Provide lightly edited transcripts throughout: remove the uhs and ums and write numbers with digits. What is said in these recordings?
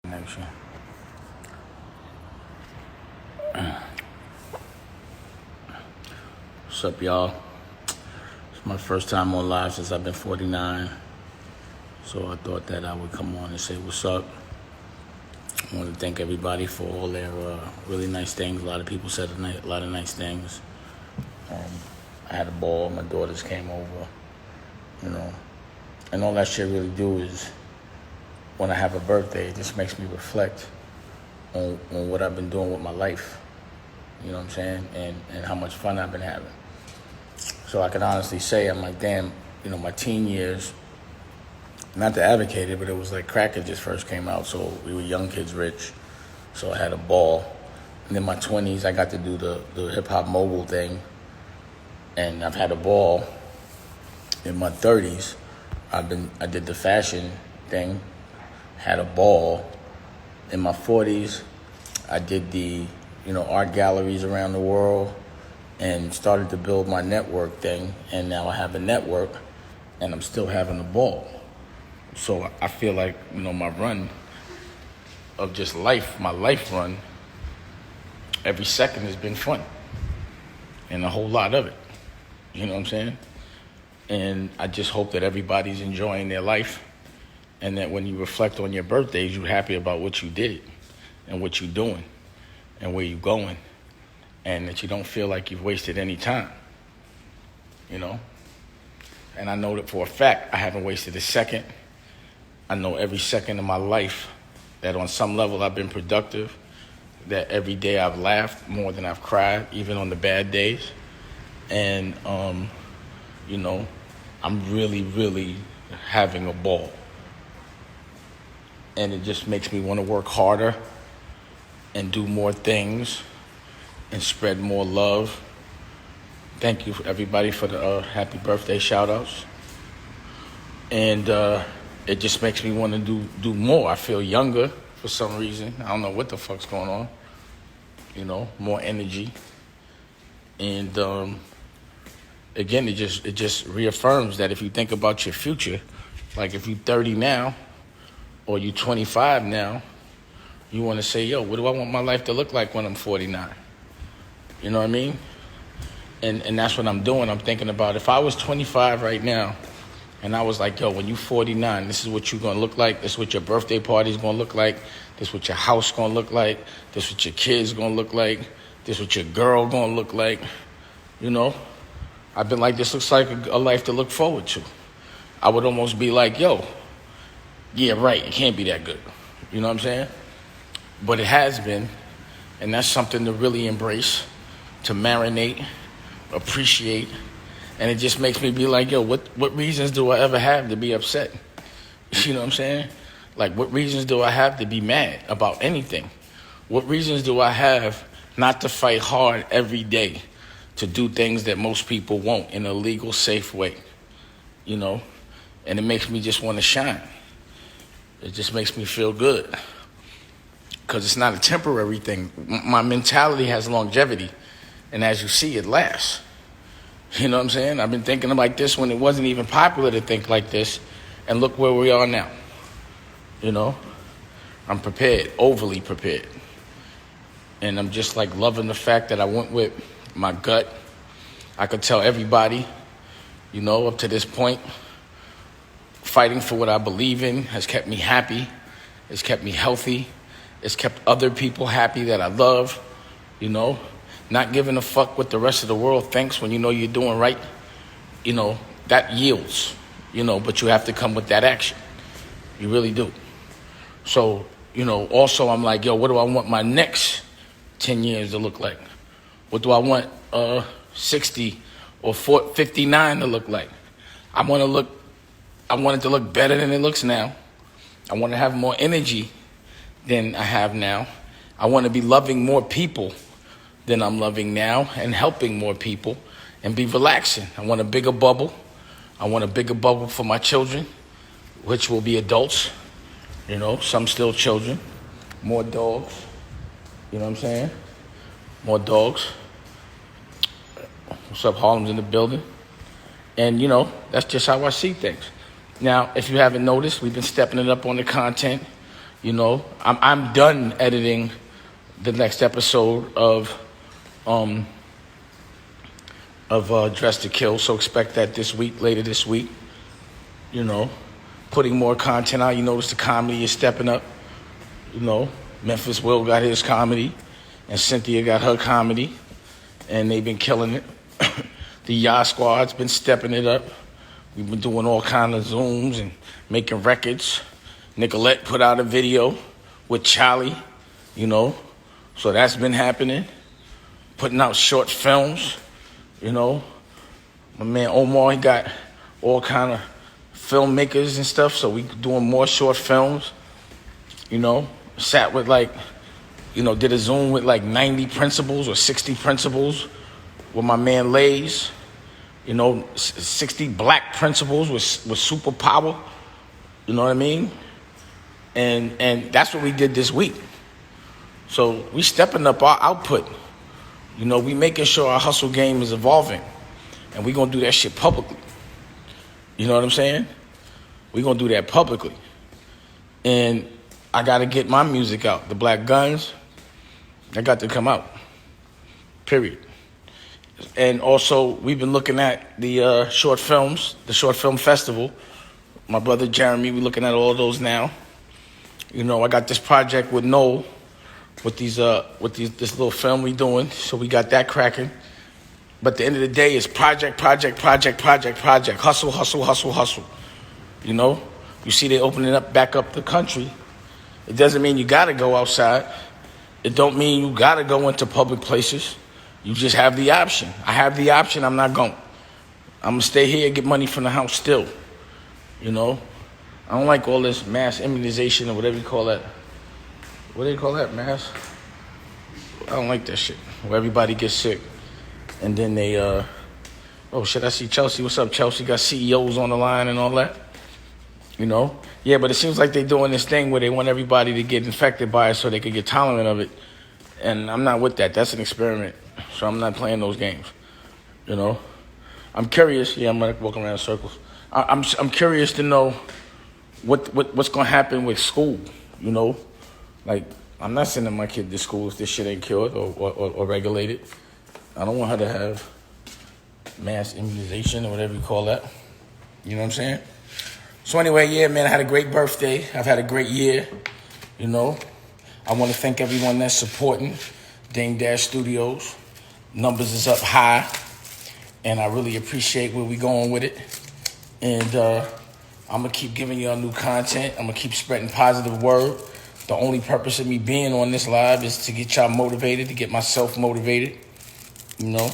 Connection. What's up, y'all? It's my first time on live since I've been 49. So I thought that I would come on and say what's up. I want to thank everybody for all their really nice things. A lot of people said a lot of nice things. I had a ball. My daughters came over, and all that shit really do is, when I have a birthday, it just makes me reflect on what I've been doing with my life. You know what I'm saying? And how much fun I've been having. So I can honestly say, I'm like, damn, my teen years, not to advocate it, but it was like crackitus just first came out, so we were young kids rich. So I had a ball. And then my 20s, I got to do the hip-hop mogul thing. And I've had a ball. In my 30s, I did the fashion thing, had a ball. In my 40s, I did the art galleries around the world and started to build my network thing. And now I have a network and I'm still having a ball. So I feel like, my run of just life, my life run, every second has been fun and a whole lot of it. You know what I'm saying? And I just hope that everybody's enjoying their life and that when you reflect on your birthdays, you're happy about what you did and what you're doing and where you're going, and that you don't feel like you've wasted any time, And I know that for a fact I haven't wasted a second. I know every second of my life that on some level I've been productive, that every day I've laughed more than I've cried, even on the bad days. And, I'm really, really having a ball. And it just makes me want to work harder and do more things and spread more love. Thank you, everybody, for the happy birthday shout-outs. And it just makes me want to do more. I feel younger for some reason. I don't know what the fuck's going on. More energy. And again, it just reaffirms that if you think about your future, like if you're 30 now or you're 25 now, you want to say, yo, what do I want my life to look like when I'm 49? You know what I mean? And that's what I'm doing. I'm thinking about if I was 25 right now and I was like, yo, when you're 49, this is what you're going to look like. This is what your birthday party is going to look like. This is what your house going to look like. This is what your kids going to look like. This is what your girl going to look like. I've been like, this looks like a life to look forward to. I would almost be like, yo, yeah, right, it can't be that good. You know what I'm saying? But it has been, and that's something to really embrace, to marinate, appreciate, and it just makes me be like, yo, what reasons do I ever have to be upset? You know what I'm saying? Like, what reasons do I have to be mad about anything? What reasons do I have not to fight hard every day to do things that most people won't in a legal, safe way? And it makes me just want to shine. It just makes me feel good. Because it's not a temporary thing. My mentality has longevity. And as you see, it lasts. You know what I'm saying? I've been thinking like this when it wasn't even popular to think like this. And look where we are now. I'm prepared, overly prepared. And I'm just like loving the fact that I went with my gut. I could tell everybody, up to this point, fighting for what I believe in has kept me happy. It's kept me healthy. It's kept other people happy that I love, not giving a fuck what the rest of the world thinks when you're doing right. That yields, but you have to come with that action. You really do. So, also I'm like, yo, what do I want my next 10 years to look like? What do I want 60 or 59 to look like? I want it to look better than it looks now. I want to have more energy than I have now. I want to be loving more people than I'm loving now and helping more people and be relaxing. I want a bigger bubble. I want a bigger bubble for my children, which will be adults, some still children, more dogs, you know what I'm saying? More dogs. What's up, Harlem's in the building. And, that's just how I see things. Now, if you haven't noticed, we've been stepping it up on the content. You know, I'm done editing the next episode of Dress to Kill, so expect that later this week. You know, putting more content out. You notice the comedy is stepping up. You know, Memphis Will got his comedy, and Cynthia got her comedy, and they've been killing it. The Yah Squad's been stepping it up. We've been doing all kind of Zooms and making records. Nicolette put out a video with Charlie, you know, so that's been happening. Putting out short films, you know. My man Omar, he got all kind of filmmakers and stuff, so we doing more short films, you know. Sat with did a Zoom with 90 principals or 60 principals with my man Lays, you know, 60 black principals with superpower, you know what I mean? And that's what we did this week. So we stepping up our output. You know, we making sure our hustle game is evolving. And we going to do that shit publicly. You know what I'm saying? We going to do that publicly. And I got to get my music out. The Black Guns, I got to come out. Period. And also, we've been looking at the short films, the Short Film Festival. My brother Jeremy, we looking at all of those now. You know, I got this project with Noel, with this little film we doing, so we got that cracking. But at the end of the day, it's project, hustle, hustle, hustle, hustle. You know, you see they opening back up the country. It doesn't mean you gotta go outside. It don't mean you gotta go into public places. You just have the option. I have the option, I'm not going. I'm gonna stay here and get money from the house still. You know? I don't like all this mass immunization or whatever you call that. What do you call that, mass? I don't like that shit. Where everybody gets sick. And then they, oh shit, I see Chelsea. What's up, Chelsea? Got CEOs on the line and all that. You know? Yeah, but it seems like they're doing this thing where they want everybody to get infected by it so they can get tolerant of it. And I'm not with that. That's an experiment. So I'm not playing those games. You know? I'm curious. Yeah, I'm like walking around in circles. I'm curious to know what's going to happen with school, you know? Like, I'm not sending my kid to school if this shit ain't cured or regulated. I don't want her to have mass immunization or whatever you call that. You know what I'm saying? So anyway, yeah, man, I had a great birthday. I've had a great year, you know? I want to thank everyone that's supporting Dame Dash Studios. Numbers is up high, and I really appreciate where we going with it. And I'm going to keep giving y'all new content. I'm going to keep spreading positive word. The only purpose of me being on this live is to get y'all motivated, to get myself motivated, you know.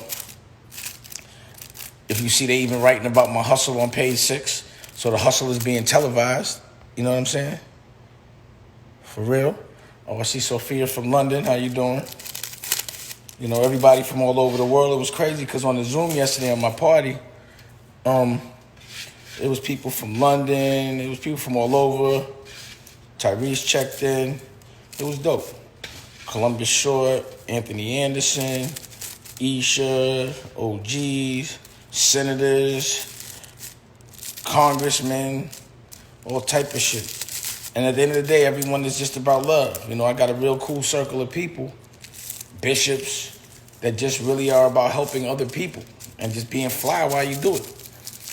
If you see they even writing about my hustle on page 6, so the hustle is being televised, you know what I'm saying? For real. Oh, I see Sophia from London. How you doing? You know, everybody from all over the world. It was crazy because on the Zoom yesterday on my party, it was people from London. It was people from all over. Tyrese checked in. It was dope. Columbus Short, Anthony Anderson, Isha, OGs, senators, congressmen, all type of shit. And at the end of the day, everyone is just about love. You know, I got a real cool circle of people, bishops, that just really are about helping other people and just being fly while you do it.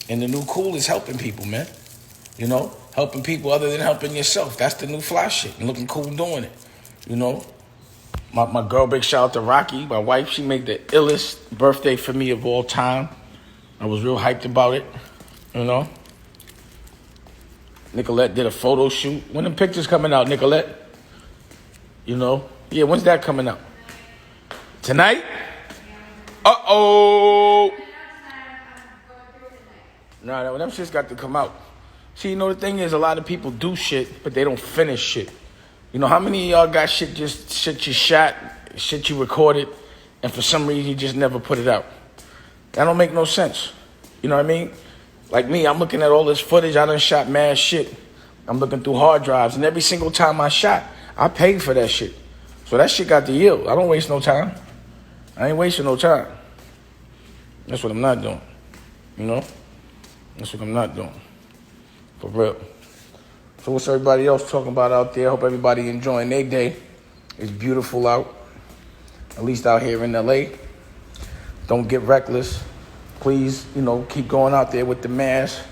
And the new cool is helping people, man. You know, helping people other than helping yourself. That's the new fly shit. And looking cool doing it. You know, my girl, big shout out to Rocky, my wife. She made the illest birthday for me of all time. I was real hyped about it, you know. Nicolette did a photo shoot. When the pictures coming out, Nicolette? You know? Yeah, when's that coming out? Tonight? Uh-oh! Nah, them shit's got to come out. See, you know, the thing is, a lot of people do shit, but they don't finish shit. You know, how many of y'all got shit you shot, shit you recorded, and for some reason you just never put it out? That don't make no sense. You know what I mean? Like me, I'm looking at all this footage. I done shot mad shit. I'm looking through hard drives, and every single time I shot, I paid for that shit. So that shit got to yield. I don't waste no time. I ain't wasting no time. That's what I'm not doing. You know? That's what I'm not doing. For real. So what's everybody else talking about out there? Hope everybody enjoying their day. It's beautiful out, at least out here in LA. Don't get reckless. Please, keep going out there with the mask,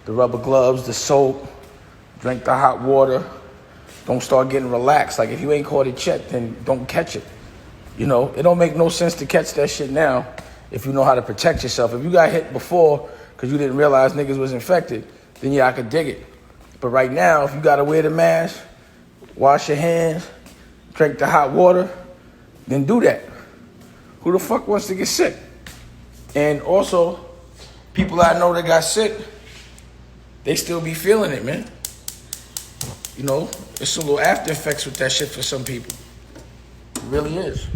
the rubber gloves, the soap. Drink the hot water. Don't start getting relaxed. Like, if you ain't caught it yet, then don't catch it. It don't make no sense to catch that shit now if you know how to protect yourself. If you got hit before because you didn't realize niggas was infected, then yeah, I could dig it. But right now, if you got to wear the mask, wash your hands, drink the hot water, then do that. Who the fuck wants to get sick? And also, people I know that got sick, they still be feeling it, man. It's a little after effects with that shit for some people. It really is.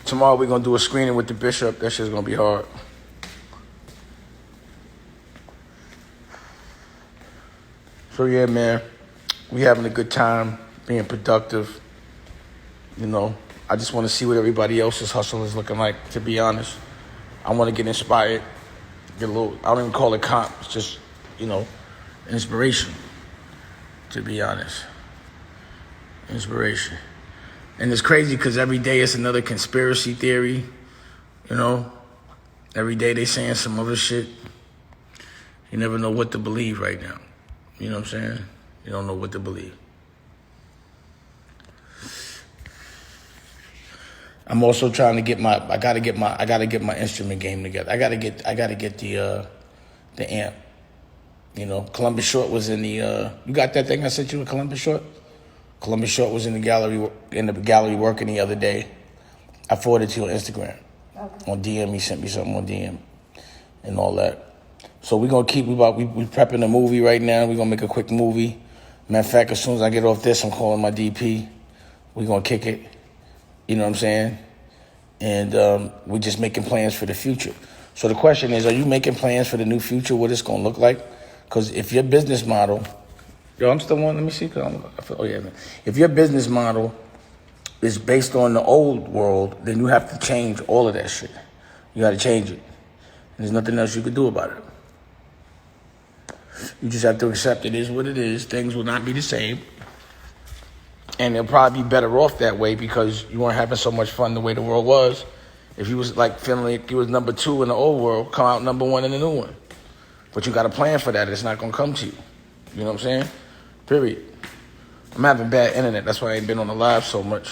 Tomorrow we're going to do a screening with the bishop. That shit's going to be hard. So yeah, man, we having a good time, being productive. I just want to see what everybody else's hustle is looking like, to be honest. I want to get inspired, get a little, I don't even call it comp, it's just, inspiration, to be honest. Inspiration. And it's crazy because every day it's another conspiracy theory, Every day they saying some other shit. You never know what to believe right now. You know what I'm saying? You don't know what to believe. I'm also trying to get I gotta get my instrument game together. I gotta get the amp. Columbus Short was in the you got that thing I sent you with Columbus Short? Columbus Short was in the gallery working the other day. I forwarded it to you on Instagram. Okay. On DM, he sent me something on DM and all that. So we're gonna keep we prepping a movie right now. We're gonna make a quick movie. Matter of fact, as soon as I get off this, I'm calling my DP. We're gonna kick it. You know what I'm saying? And we're just making plans for the future. So the question is, are you making plans for the new future, what it's going to look like? Because if your business model... I'm still on, let me see. If your business model is based on the old world, then you have to change all of that shit. You got to change it. And there's nothing else you can do about it. You just have to accept it is what it is. Things will not be the same. And they'll probably be better off that way because you weren't having so much fun the way the world was. If you was feeling like you was number 2 in the old world, come out number 1 in the new one. But you got to plan for that. It's not going to come to you. You know what I'm saying? Period. I'm having bad internet. That's why I ain't been on the live so much.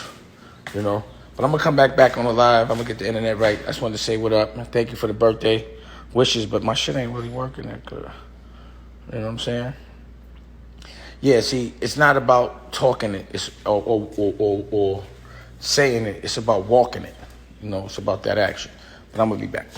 But I'm going to come back on the live. I'm going to get the internet right. I just wanted to say what up. Thank you for the birthday wishes, but my shit ain't really working that good. You know what I'm saying? Yeah, see, it's not about talking it or saying it. It's about walking it. It's about that action. But I'm going to be back.